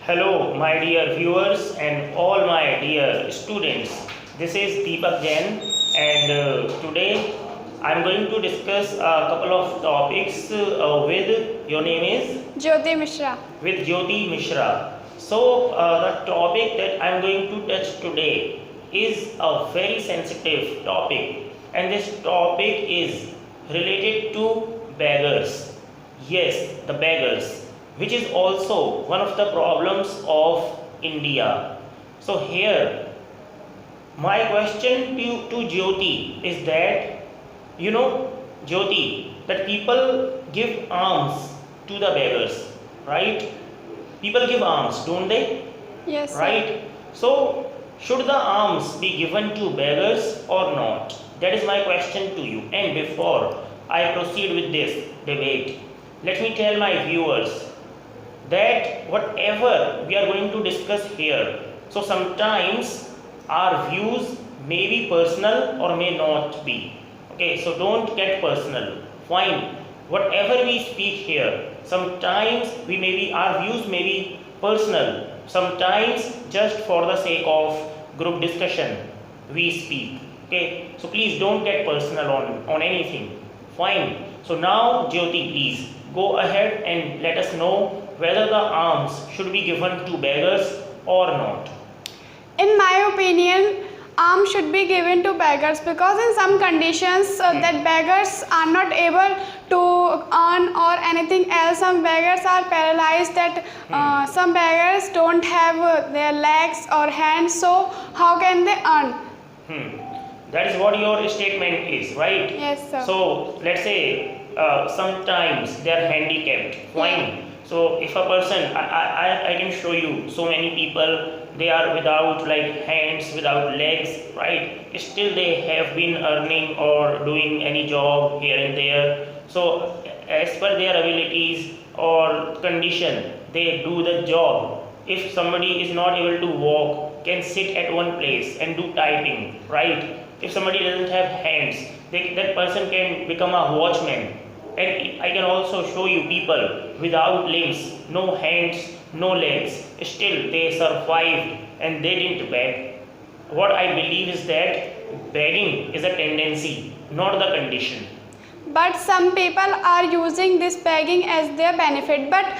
Hello, my dear viewers and all my dear students. This is Deepak Jain, and today I'm going to discuss a couple of topics with your name is Jyoti Mishra. with Jyoti Mishra. The topic that I'm going to touch today is a very sensitive topic, and this topic is related to beggars. Yes, the beggars, which is also one of the problems of India. So, here, my question to Jyoti is that, Jyoti, that people give alms to the beggars, right? People give alms, don't they? Yes, sir. Right? So, should the alms be given to beggars or not? That is my question to you. And before I proceed with this debate, let me tell my viewers that whatever we are going to discuss here, so sometimes our views may be personal or may not be. Okay, so don't get personal. Fine. Whatever we speak here, sometimes our views may be personal, sometimes just for the sake of group discussion we speak. Okay, so please don't get personal on anything. Fine. So now Jyoti, please go ahead and let us know whether the alms should be given to beggars or not. In my opinion, alms should be given to beggars because in some conditions that beggars are not able to earn or anything else. Some beggars are paralyzed, that some beggars don't have their legs or hands, so how can they earn? That is what your statement is, right? Yes, sir. So let's say sometimes they are handicapped. Fine. So if a person, I can show you so many people, they are without like hands, without legs, right? Still they have been earning or doing any job here and there. So as per their abilities or condition, they do the job. If somebody is not able to walk, can sit at one place and do typing, right? If somebody doesn't have hands, that person can become a watchman. And I can also show you people without limbs, no hands, no legs, still they survived and they didn't beg. What I believe is that begging is a tendency, not the condition. But some people are using this begging as their benefit. But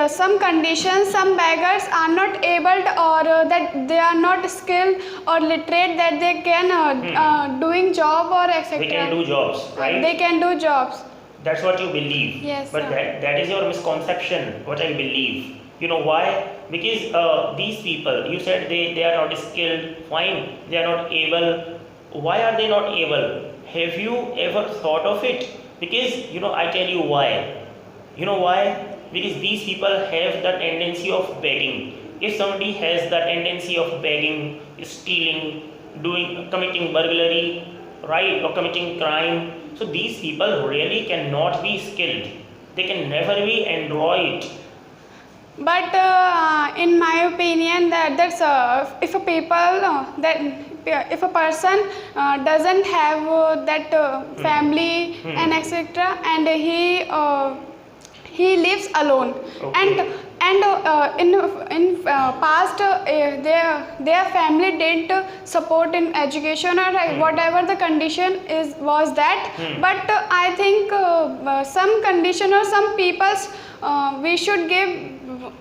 some conditions, some beggars are not able to, or that they are not skilled or literate, that they can doing job or etc. They can do jobs, right? They can do jobs. That's what you believe. Yes, but sir. that is your misconception, what I believe. You know why? Because these people, you said they are not skilled, fine, they are not able. Why are they not able? Have you ever thought of it? Because I tell you why. You know why? Because these people have the tendency of begging. If somebody has the tendency of begging, stealing, committing burglary, right, or committing crime, so these people really cannot be skilled. They can never be android. But in my opinion, that's if a person doesn't have that family and etc., and he lives alone, Okay. and in past their family didn't support in education or whatever the condition was that. But I think some condition or some people's we should give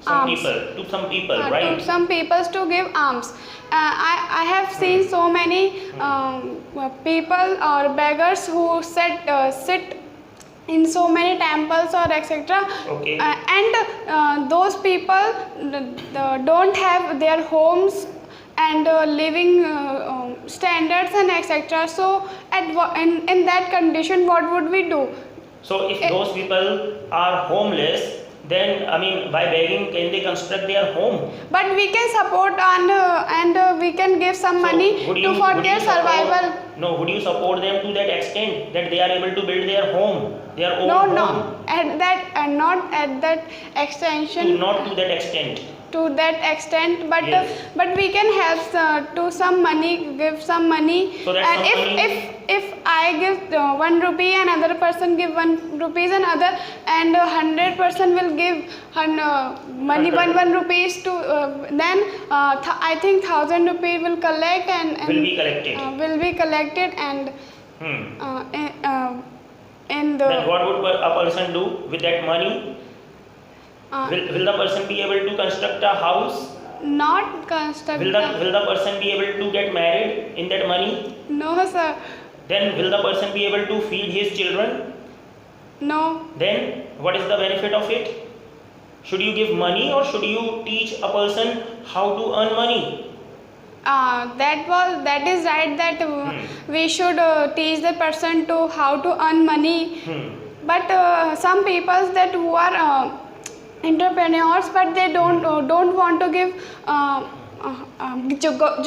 alms. To some people, right? To some peoples to give alms. I have seen so many people or beggars who sit in so many temples or etc. Okay. And those people don't have their homes and living standards and etc. So in that condition, what would we do? So if those people are homeless, then by begging, can they construct their home? But we can support and we can give some money for their survival. Would you support them to that extent that they are able to build their home, their own home? No, at that not at that extension. Not to that extent. To that extent, but Yes. but we can help to some money, give some money, So that and some money- if I give 1 rupee and other person give 1 rupees and other and 100% will give money 1 rupees to then I think 1000 rupee will collect and Will be collected. will be collected and in the Then what would a person do with that money? Will the person be able to construct a house? not construct Will the person be able to get married in that money? no sir, Then will the person be able to feed his children? no. Then what is the benefit of it? Should you give money or should you teach a person how to earn money? That is right that we should teach the person to how to earn money. But some people that who are entrepreneurs, but they don't want to give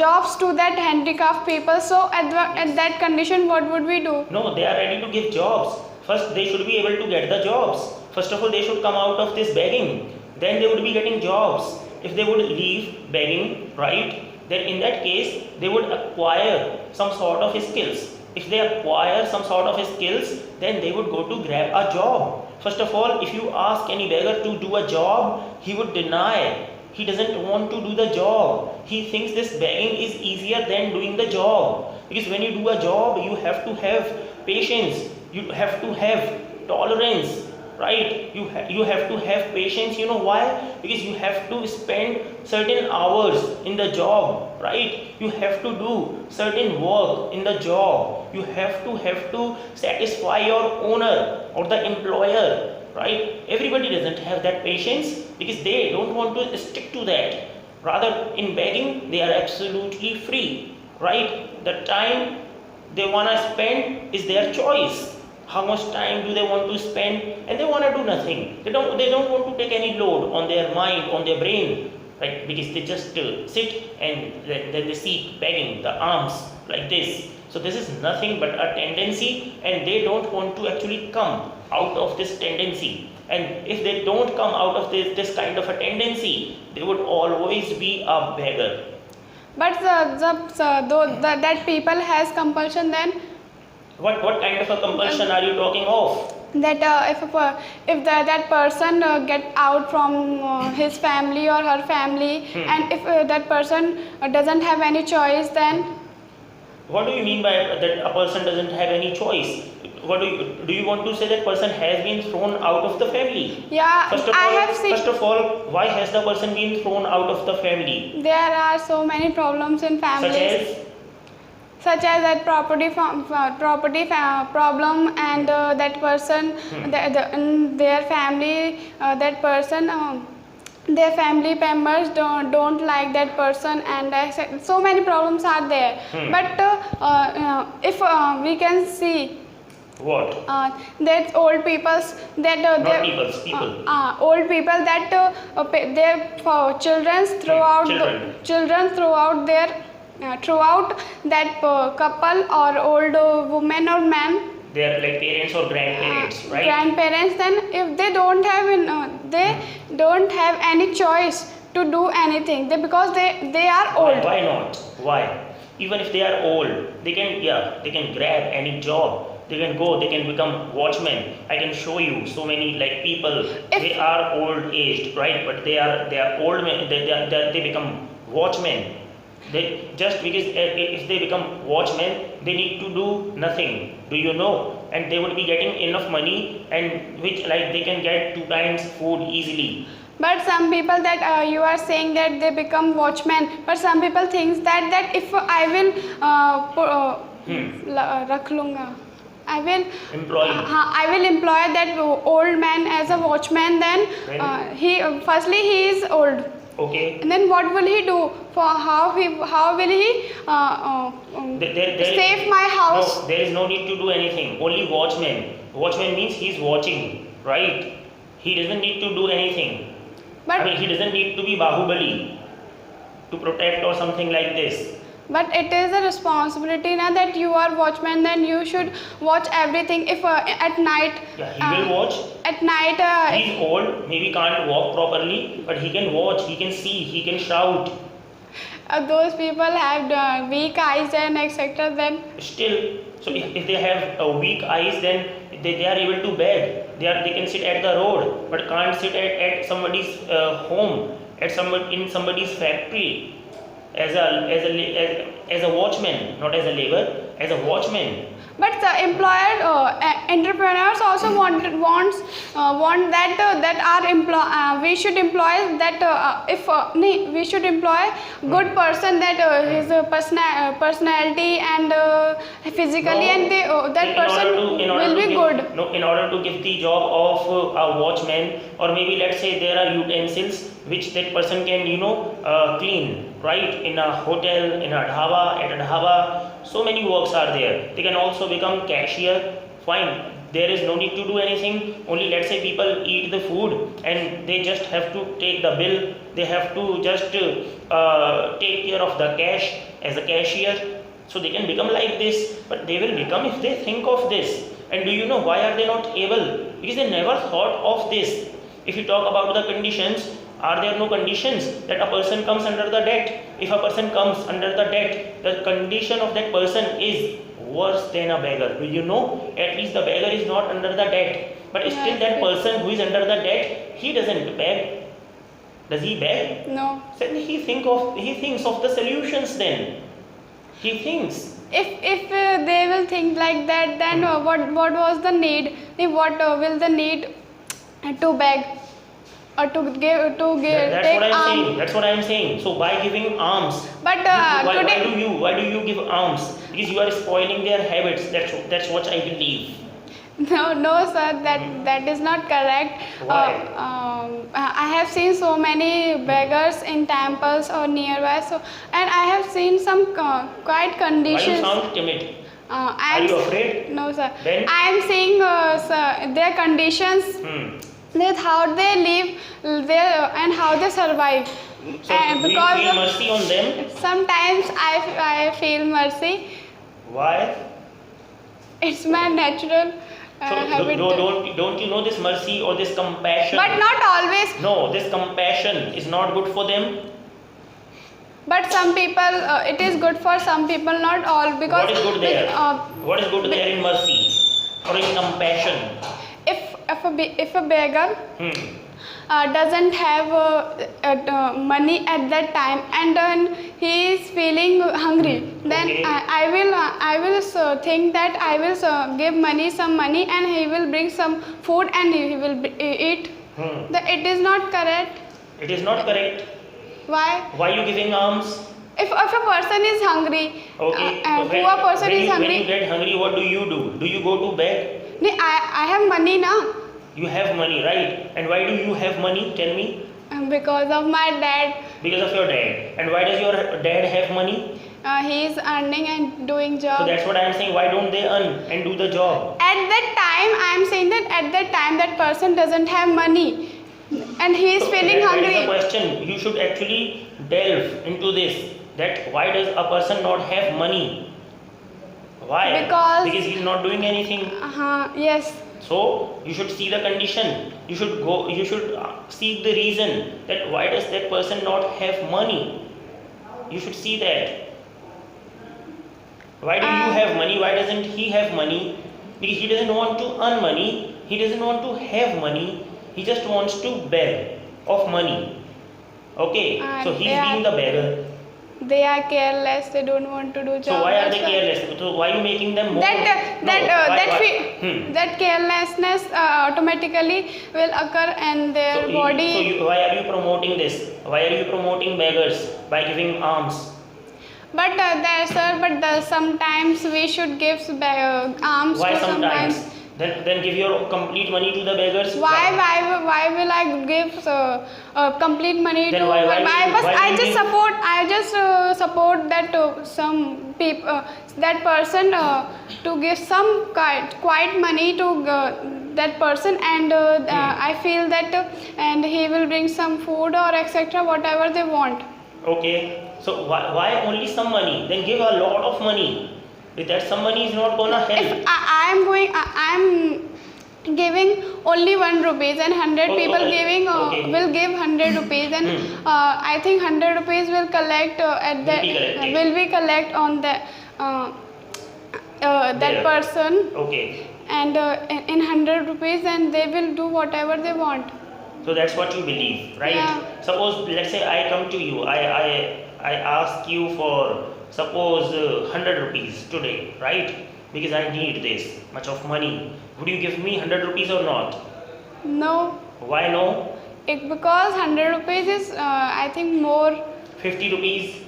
jobs to that handicraft people. So at that condition, what would we do? No, they are ready to give jobs. First, they should be able to get the jobs. First of all, they should come out of this begging. Then they would be getting jobs. If they would leave begging, right, then in that case, they would acquire some sort of skills. If they acquire some sort of skills, then they would go to grab a job. First of all, if you ask any beggar to do a job, he would deny. He doesn't want to do the job. He thinks this begging is easier than doing the job. Because when you do a job, you have to have patience. You have to have tolerance, right? You have to have patience. You know why? Because you have to spend certain hours in the job, right? You have to do certain work in the job. You have to satisfy your owner or the employer, right? Everybody doesn't have that patience because they don't want to stick to that. Rather, in begging, they are absolutely free, right? The time they want to spend is their choice. How much time do they want to spend? And they want to do nothing. They don't want to take any load on their mind, on their brain, right? Because they just sit and then they seek begging the alms like this. So this is nothing but a tendency, and they don't want to actually come out of this tendency. And if they don't come out of this kind of a tendency, they would always be a beggar. But that people has compulsion, then What kind of a compulsion are you talking of? that if that person get out from his family or her family, and if that person doesn't have any choice, then What do you mean by that a person doesn't have any choice? What do you want to say that person has been thrown out of the family? yeah, First of I all, have seen first of all, why has the person been thrown out of the family? there are so many problems in families. Such as that property problem, and that person, in their family, that person, their family members don't like that person, and so many problems are there. But if we can see What? that old people's that Not people. old people that their children throughout children throughout their throughout that couple or old woman or man, They are like parents or grandparents, right? grandparents, then if they don't have they don't have any choice to do anything, because they are old. Why not? Why? Even if they are old, they can grab any job. They can go, they can become watchmen. I can show you so many like people. They are old aged, right? But they are old men. They become watchmen. They just because if they become watchmen, they need to do nothing. Do you know? And they would be getting enough money, and which like they can get 2 times food easily. But some people that you are saying that they become watchmen, but some people think that if I will rakh lunga, I will employ that old man as a watchman, then he is old. Okay. And then what will he do? For how will he save my house? No, there is no need to do anything. Only watchman. Watchman means he is watching, right? He doesn't need to do anything. But he doesn't need to be Bahubali to protect or something like this. But it is a responsibility now that you are watchman, then you should watch everything. If at night, he will watch. At night, he is old, maybe can't walk properly, but he can watch, he can see, he can shout. Those people have weak eyes and etc. Then Still, So if they have weak eyes, then they are able to beg. They can sit at the road, but can't sit at somebody's home, in somebody's factory as a watchman, not as a labor, as a watchman. But the entrepreneurs also want that our we should employ that we should employ good person that his personality and physically, and that person will be good. No, in order to give the job of a watchman, or maybe let's say there are utensils which that person can clean, right, in a hotel, in a dhaba, at a dhaba. So many works are there. They can also become cashier. Fine, there is no need to do anything. Only let's say people eat the food and they just have to take the bill. They have to just take care of the cash as a cashier. So they can become like this, but they will become if they think of this. And do you know why are they not able? Because they never thought of this. If you talk about the conditions, are there no conditions that a person comes under the debt? If a person comes under the debt, the condition of that person is worse than a beggar. Do you know? At least the beggar is not under the debt. But still that person who is under the debt, he doesn't beg. Does he beg? No. So he thinks of the solutions then. He thinks. If they will think like that, then what was the need? What will the need to beg? Or to give That's take what I'm alms. saying. That's what I'm saying. So by giving alms, But today, why do you give alms? Because you are spoiling their habits. That's what I believe. no, sir, that is not correct. Why? I have seen so many beggars in temples or nearby. So, and I have seen some quite Why you conditions. sound timid? I Are am you afraid? No, sir. Then? I am seeing their conditions. That how they live there and how they survive. So And do you because feel of- mercy on them? sometimes I feel mercy. Why? It's my natural So habit. don't you know this mercy or this compassion? But not always. No, this compassion is not good for them. But some people, it is good for some people, not all. Because What is good there? What is good be- there in mercy or in compassion? if a beggar doesn't have money at that time, and then he is feeling hungry, then Okay. I will think that I will give some money, and he will bring some food and he will eat. It is not correct. It is not correct. Why? Why you giving alms? If a person is hungry, Okay. and poor person is When you hungry, get hungry, what do? Do you go to beg? I have money now. You have money, right? And why do you have money? Tell me. Because of my dad. Because of your dad. And why does your dad have money? He is earning and doing So job. that's what I am saying. Why don't they earn and do the job? At that time, I am saying that at that time that person doesn't have money, and he is So feeling that is the hungry. question. You should actually delve into this. That why does a person not have money? Why? Because he's not doing anything. Yes. So you should see the condition. You should seek the reason that why does that person not have money. You should see that. Why do you have money? Why doesn't he have money? Because he doesn't want to earn money. He doesn't want to have money. He just wants to beg of money. Okay. So he's being the beggar. They are careless. They don't want to do job. So why are they That's why. careless? So why are you making them more? That carelessness automatically will occur in their body. Why are you promoting this? Why are you promoting beggars by giving alms? But sometimes we should give alms Why to sometimes? Then give your complete money to the beggars. Why will I give complete money Then to? I just support that some people, that person to give some quite money to that person, and I feel that and he will bring some food or etc. whatever they want. Okay. So why only some money? Then give a lot of money. If that some money is not gonna help. If I am giving only 1 rupees, and 100 people giving will give 100 rupees, and I think 100 rupees will collect Will be collected. will be collect on the that There. person Okay. and in 100 rupees, and they will do whatever they want. So that's what you believe, right? Yeah. Suppose, let's say I come to you, I ask you for, suppose 100 rupees today, right? Because I need this much of money. Would you give me 100 rupees or not? No, Why no? because 100 rupees is I think more. 50 rupees,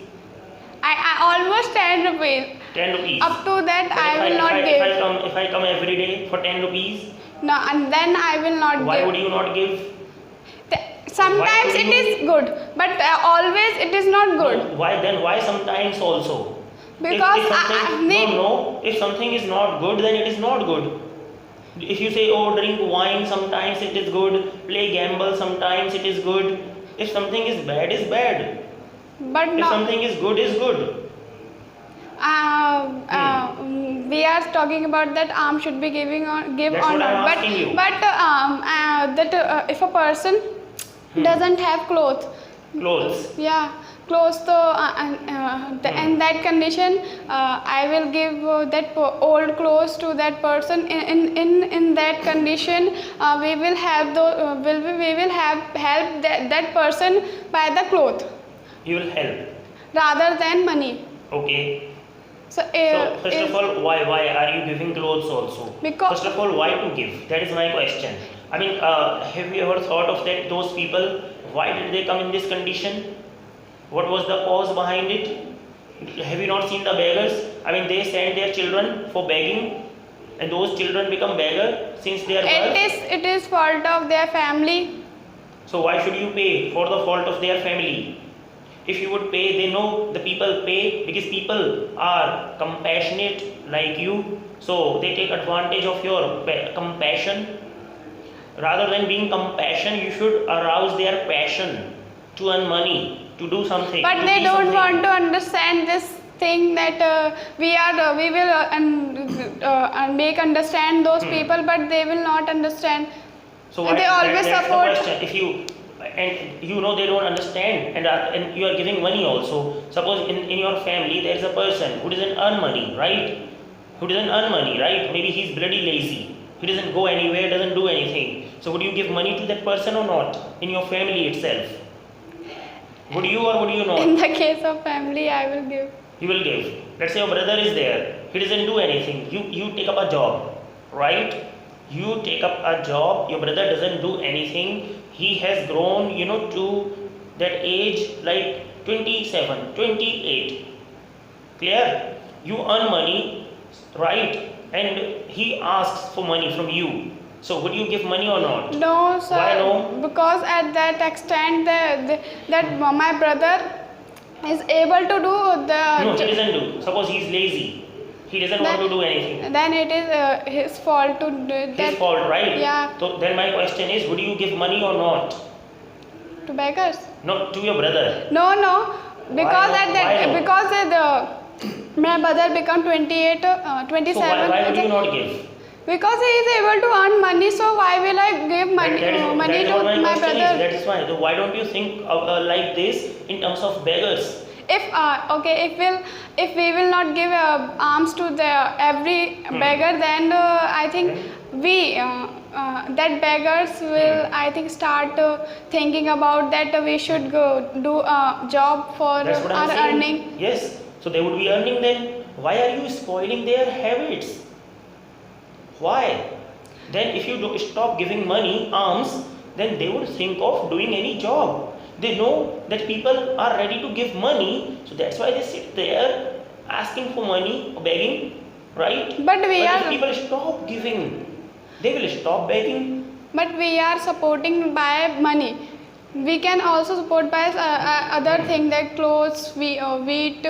I almost 10 rupees. 10 rupees. Up to that But I will not give. if I come every day for 10 rupees, No, and then I will not why give. would you not give? Sometimes Why it would you- is good, but always it is not good. No, why then? Why sometimes also? Because if something, need. no, if something is not good, then it is not good. If you say, oh, drink wine, sometimes it is good. Play gamble, sometimes it is good. If something is bad, is bad. But If no, something is good, is good. we are talking about that arm should be give That's or what I'm not. asking you. But that if a person doesn't have clothes, Clothes. yeah, clothes, so in that condition, I will give that old clothes to that person. In that condition, we will have we will have help that person by the cloth You will help. rather than money. Okay. So, So first of all, why are you giving clothes also? Because- First of all, why to give? That is my question. I mean, have you ever thought of that? Those people, why did they come in this condition? What was the cause behind it? Have you not seen the beggars? I mean, they send their children for begging, and those children become beggar since they are birth. it is fault of their family. So why should you pay for the fault of their family? If you would pay, they know the people pay because people are compassionate like you, so they take advantage of your compassion. Rather than being compassion, you should arouse their passion to earn money, to do something. But to they be don't something. want to understand this thing that we will make understand those people, but they will not understand. So And they always that's support. the question. If you and you know they don't understand, and you are giving money also. Suppose in your family there is a person who doesn't earn money, right? Who doesn't earn money, right? Maybe he's bloody lazy. He doesn't go anywhere, doesn't do anything. So would you give money to that person or not in your family itself? Would you or would you not? In the case of family, I will give. You will give. Let's say your brother is there. He doesn't do anything. You take up a job, right? You take up a job. Your brother doesn't do anything. He has grown, to that age like 27, 28. Clear? You earn money, right? And he asks for money from you. So would you give money or not? No, sir. Why no? Because at that extent, that my brother is able to do the. No, he doesn't do. Suppose he's lazy. He doesn't want to do anything. Then it is his fault to do that. His fault, right? Yeah. So then my question is, would you give money or not? To beggars. No, to your brother. No. Because Why at no? that Why no? because my brother become 28, 27. So why would you not give? Because he is able to earn money, so why will I give money that is money what to my my question brother? is. That is why. So why don't you think like this in terms of beggars? If we will not give alms to the every beggar, then I think we that beggars will I think start thinking about that we should go do a job for That's what I'm our saying. earning. Yes. So they would be earning then. Why are you spoiling their habits? Why? Then if you stop giving money, alms, then they would think of doing any job. They know that people are ready to give money, so that's why they sit there asking for money or begging, right? But if people stop giving, they will stop begging. But we are supporting by money. We can also support by other things like clothes, wheat,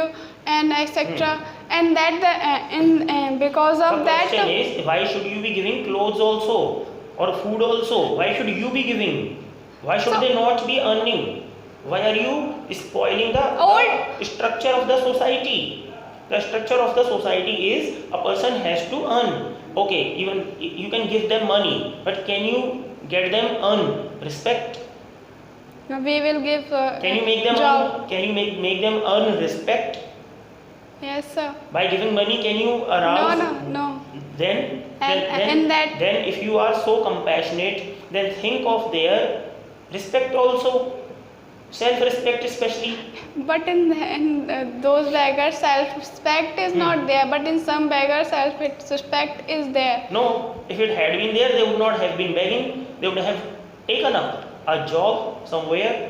and etc. And that because of The that. question is, why should you be giving clothes also or food also? Why should you be giving? Why should they not be earning? Why are you spoiling the structure of the society? The structure of the society is a person has to earn. Okay, even you can give them money, but can you get them earn respect? We will give Can you make them job. earn? Can you make them earn respect? Yes, sir. By giving money, can you No, arouse? no. Then, In that- then if you are so compassionate, then think of their respect also, self-respect especially. But in those beggars, self-respect is not there. But in some beggars, self-respect is there. No, if it had been there, they would not have been begging. They would have taken up a job somewhere.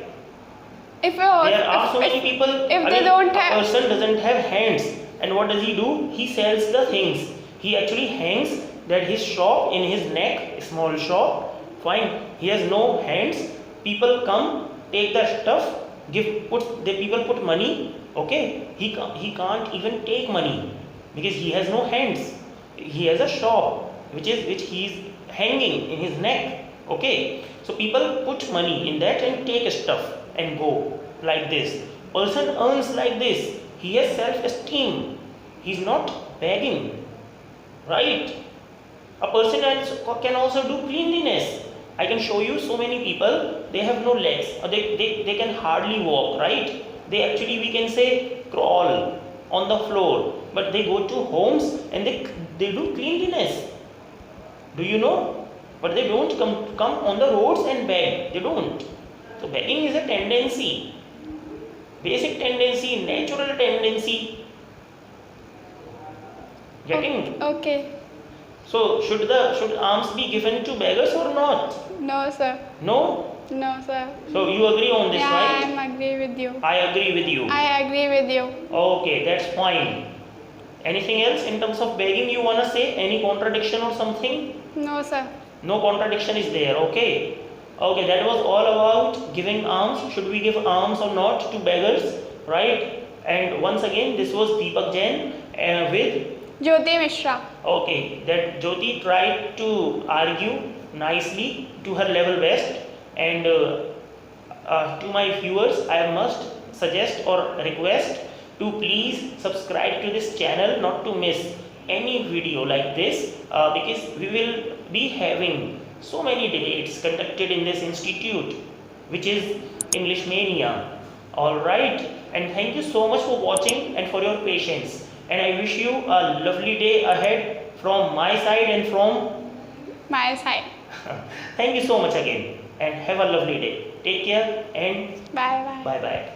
If There are so many people. if they don't a have, person doesn't have hands, and what does he do? He sells the things. He actually hangs that his shop in his neck, small shop. Fine. He has no hands. People come, take the stuff, the people put money. Okay. He can't even take money because he has no hands. He has a shop which he is hanging in his neck. Okay. So people put money in that and take stuff and go like this. Person earns like this. He has self-esteem. He's not begging. Right? A person can also do cleanliness. I can show you so many people, they have no legs, or they can hardly walk, right? They actually, we can say, crawl on the floor, but they go to homes and they do cleanliness. Do you know? But they don't come on the roads and beg. They don't. So begging is a tendency, basic tendency, natural tendency. Getting? okay. So should alms be given to beggars or not? No, sir. No? No, sir. So you agree on this, Yeah, right? I agree with you. I agree with you. I agree with you. Okay, that's fine. Anything else in terms of begging you wanna say? Any contradiction or something? No, sir. No contradiction is there, okay? Okay, that was all about giving alms. Should we give alms or not to beggars, right? And once again, this was Deepak Jain with Jyoti Mishra. okay, that Jyoti tried to argue nicely to her level best, and to my viewers, I must suggest or request to please subscribe to this channel, not to miss any video like this, because we will be having so many debates conducted in this institute, which is English Mania. Alright, and thank you so much for watching and for your patience. And I wish you a lovely day ahead from my side and from My side. thank you so much again, and have a lovely day. Take care and Bye bye. bye bye.